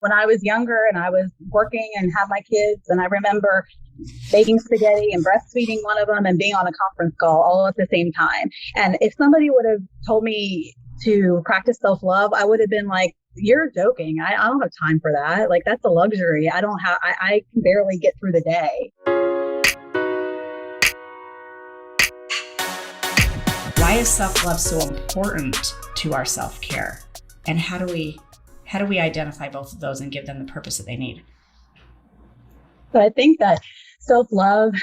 when I was younger and I was working and had my kids, and I remember baking spaghetti and breastfeeding one of them and being on a conference call all at the same time. And if somebody would have told me to practice self-love, I would have been like, you're joking. I don't have time for that. Like, that's a luxury. I can barely get through the day. Why is self-love so important to our self-care? And how do we identify both of those and give them the purpose that they need? So I think that self-love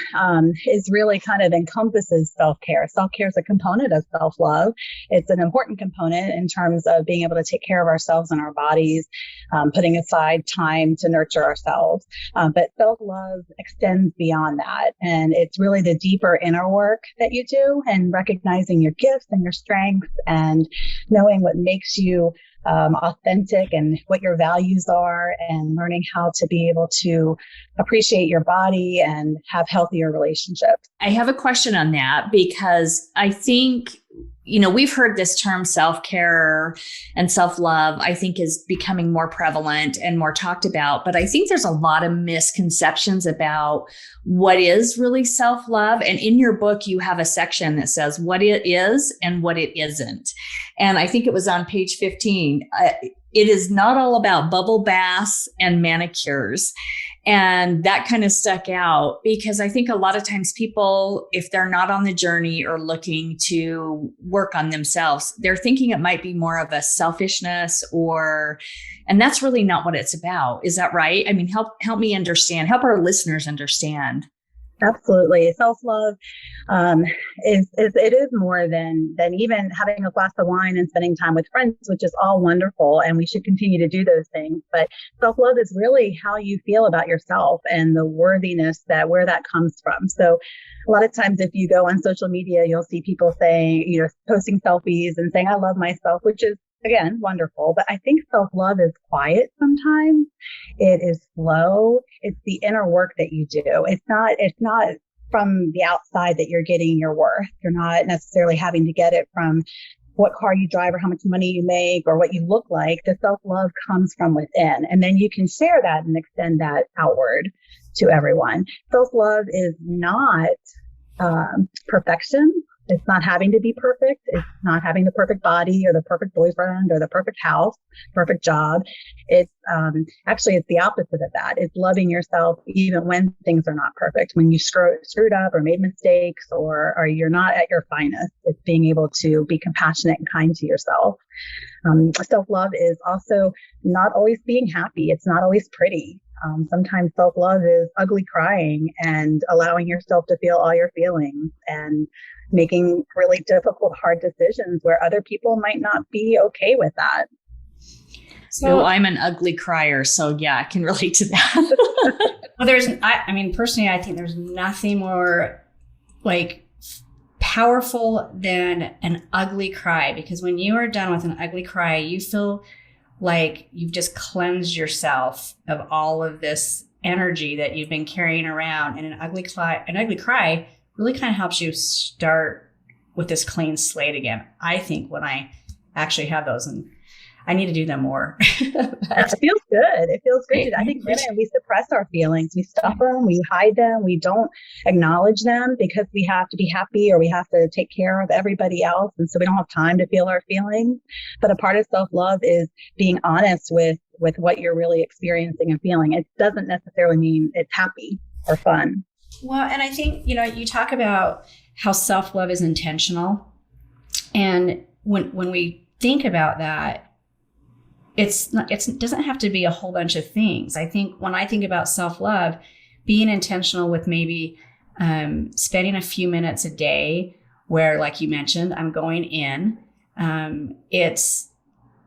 is really kind of encompasses self-care. Self-care is a component of self-love. It's an important component in terms of being able to take care of ourselves and our bodies, putting aside time to nurture ourselves. But self-love extends beyond that. And it's really the deeper inner work that you do, and recognizing your gifts and your strengths and knowing what makes you authentic and what your values are, and learning how to be able to appreciate your body and have healthier relationships. I have a question on that, because I think, we've heard this term self-care and self-love, I think, is becoming more prevalent and more talked about. But I think there's a lot of misconceptions about what is really self-love. And in your book, you have a section that says what it is and what it isn't. And I think it was on page 15. It is not all about bubble baths and manicures. And that kind of stuck out, because I think a lot of times people, if they're not on the journey or looking to work on themselves, they're thinking it might be more of a selfishness, and that's really not what it's about. Is that right? I mean, help me understand, help our listeners understand. Absolutely. Self-love is more than even having a glass of wine and spending time with friends, which is all wonderful, and we should continue to do those things. But self-love is really how you feel about yourself and the worthiness where that comes from. So a lot of times if you go on social media, you'll see people saying, posting selfies and saying, I love myself, which is, again, wonderful. But I think self-love is quiet sometimes. It is slow. It's the inner work that you do. It's not from the outside that you're getting your worth. You're not necessarily having to get it from what car you drive or how much money you make or what you look like. The self-love comes from within. And then you can share that and extend that outward to everyone. Self-love is not perfection. It's not having to be perfect. It's not having the perfect body or the perfect boyfriend or the perfect house, perfect job. It's actually, it's the opposite of that. It's loving yourself even when things are not perfect, when you screwed up or made mistakes or you're not at your finest. It's being able to be compassionate and kind to yourself. Self-love is also not always being happy. It's not always pretty. Sometimes self-love is ugly crying and allowing yourself to feel all your feelings and making really difficult, hard decisions where other people might not be okay with that. So I'm an ugly crier. So yeah, I can relate to that. Well, personally, I think there's nothing more powerful than an ugly cry, because when you are done with an ugly cry, you feel like you've just cleansed yourself of all of this energy that you've been carrying around. And an ugly cry really kind of helps you start with this clean slate again. I think when I actually have those, and I need to do them more. It feels good. It feels good. I think women, we suppress our feelings. We stuff them. We hide them. We don't acknowledge them because we have to be happy or we have to take care of everybody else. And so we don't have time to feel our feelings. But a part of self-love is being honest with what you're really experiencing and feeling. It doesn't necessarily mean it's happy or fun. Well, and I think, you talk about how self-love is intentional. And when we think about that, it doesn't have to be a whole bunch of things. I think when I think about self-love, being intentional with maybe spending a few minutes a day where, like you mentioned, I'm going in. It's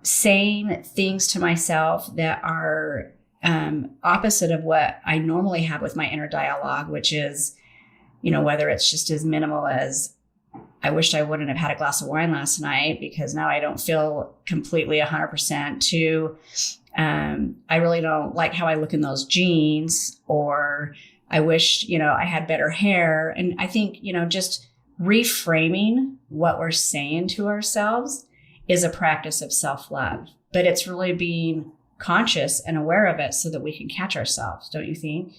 saying things to myself that are opposite of what I normally have with my inner dialogue, which is, whether it's just as minimal as, I wished I wouldn't have had a glass of wine last night because now I don't feel completely 100%, to, I really don't like how I look in those jeans, or I wish, I had better hair. And I think, just reframing what we're saying to ourselves is a practice of self-love, but it's really being conscious and aware of it so that we can catch ourselves, don't you think?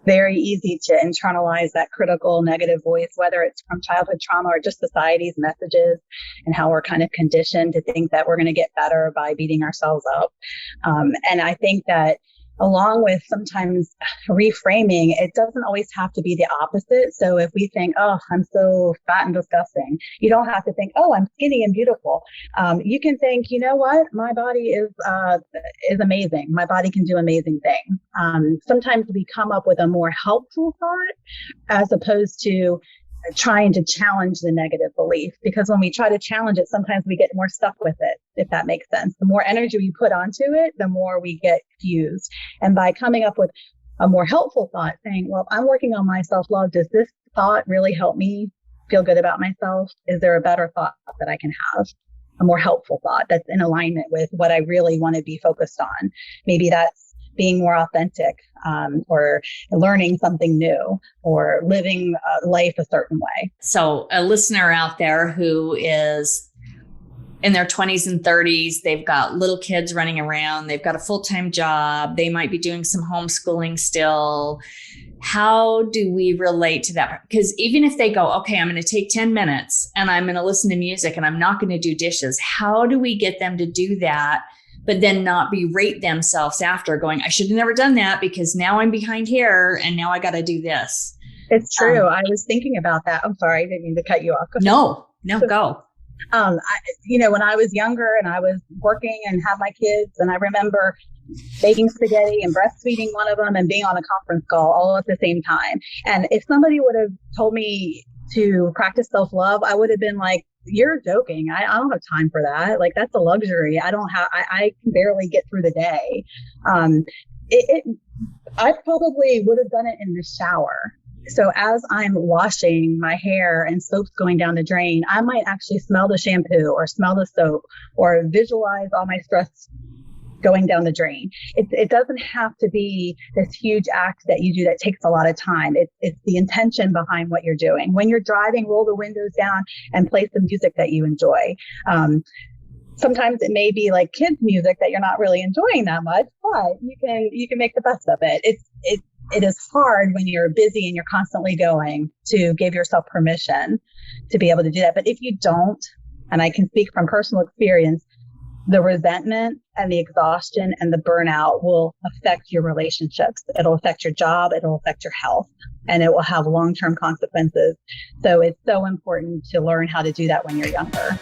Very easy to internalize that critical negative voice, whether it's from childhood trauma or just society's messages and how we're kind of conditioned to think that we're going to get better by beating ourselves up. And I think that along with sometimes reframing, it doesn't always have to be the opposite. So if we think, oh, I'm so fat and disgusting, you don't have to think, oh, I'm skinny and beautiful. You can think, you know what, my body is amazing. My body can do amazing things. Sometimes we come up with a more helpful thought as opposed to trying to challenge the negative belief, because when we try to challenge it, sometimes we get more stuck with it, if that makes sense. The more energy we put onto it, the more we get confused. And by coming up with a more helpful thought, saying, well, I'm working on my self-love. Does this thought really help me feel good about myself? Is there a better thought that I can have? A more helpful thought that's in alignment with what I really want to be focused on. Maybe that's being more authentic, or learning something new, or living life a certain way. So a listener out there who is in their 20s and 30s, they've got little kids running around, they've got a full-time job, they might be doing some homeschooling still. How do we relate to that? Because even if they go, okay, I'm going to take 10 minutes and I'm going to listen to music and I'm not going to do dishes, how do we get them to do that, but then not berate themselves after, going, I should have never done that because now I'm behind here and now I got to do this? It's true. I was thinking about that. I'm sorry, I didn't mean to cut you off. No, go. When I was younger and I was working and had my kids, and I remember making spaghetti and breastfeeding one of them and being on a conference call all at the same time. And if somebody would have told me to practice self-love, I would have been like, you're joking. I don't have time for that. Like, that's a luxury. I can barely get through the day. I probably would have done it in the shower. So as I'm washing my hair and soap's going down the drain, I might actually smell the shampoo or smell the soap or visualize all my stress going down the drain. It doesn't have to be this huge act that you do that takes a lot of time. It's the intention behind what you're doing. When you're driving, roll the windows down and play some music that you enjoy. Sometimes it may be like kids' music that you're not really enjoying that much, but you can make the best of it. It is hard when you're busy and you're constantly going to give yourself permission to be able to do that. But if you don't, and I can speak from personal experience, the resentment and the exhaustion and the burnout will affect your relationships. It'll affect your job. It'll affect your health, and it will have long-term consequences. So it's so important to learn how to do that when you're younger.